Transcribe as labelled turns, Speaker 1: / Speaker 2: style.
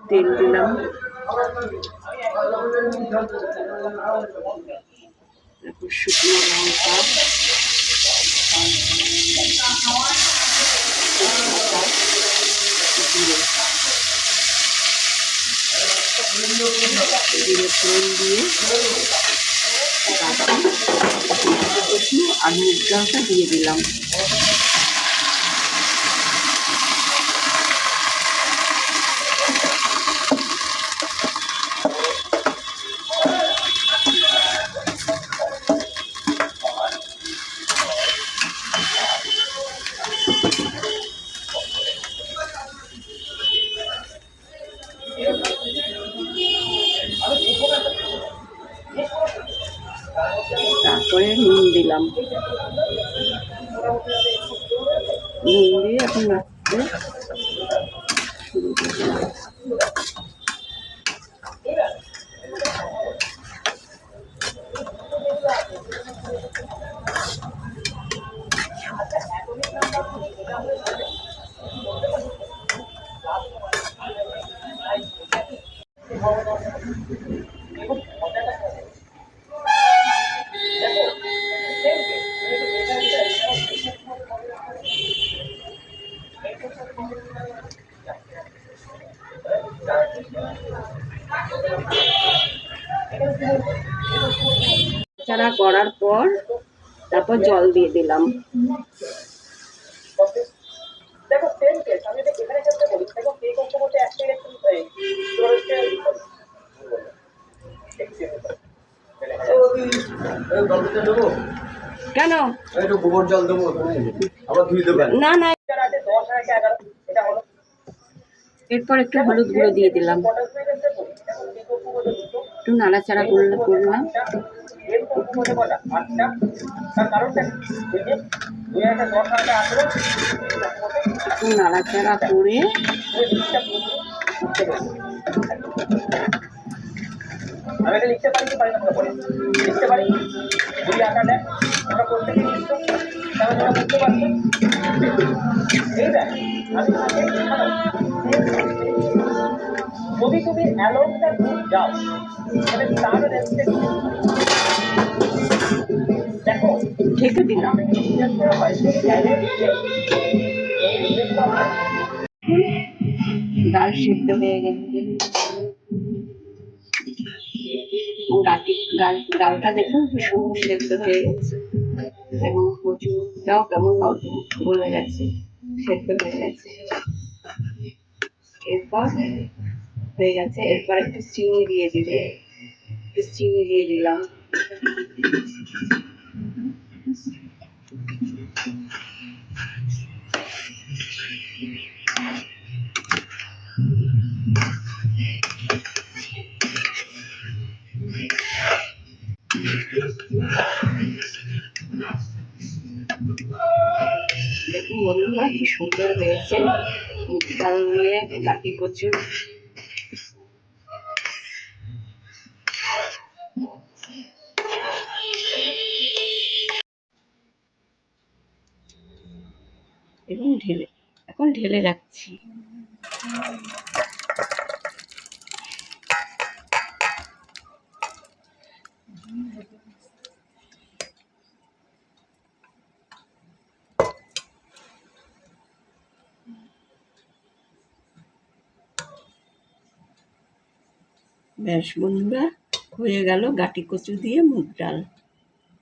Speaker 1: তেল দিলাম, শুকনো লঙ্কা, জিরে ফোড়ন দিয়ে কচু আর মুগ ডালটা দিয়ে দিলাম। তারপরে নুন দিলাম, নুন দিয়ে এখন নাড়তে শুরু করলাম। নাড়াচাড়া করার পর তারপর জল দিয়ে দিলাম। কেন গোবর জল দেবো না না, এরপর একটু হলুদ গুঁড়ো দিয়ে দিলাম, একটু নাড়াচাড়া করলাম। একটু নাড়াচাড়া করে আমি এটা লিখতে পারি কি পারি না পরে লিখতে পারি যদি আঁকা দেয় আমরা করতে গিয়ে লিখতো তাহলে তোমরা বুঝতে পারছো এই দেখ আমি তোমাকে যদি তুমি অ্যালং দ্য রুট যাও তাহলে তার রেস্টে দেখো ঢেকে দিলাম, ডাল সিদ্ধ হয়ে গেছে। ডালটা দেখুন কি সুন্দর সেদ্ধ হয়ে গেছে এবং কচুটাও কেমন গলে গেছে, সেদ্ধ হয়ে গেছে। এরপর হয়ে গেছে, এরপর একটু চিনি দিয়ে দিলাম। দেখুন বন্ধুরা কি সুন্দর হয়েছে ডাল দিয়ে গাটি কচু। এবং এখন ঢেলে রাখছি। ব্যাস বন্ধুরা, হয়ে গেল গাটি কচু দিয়ে মুগ ডাল।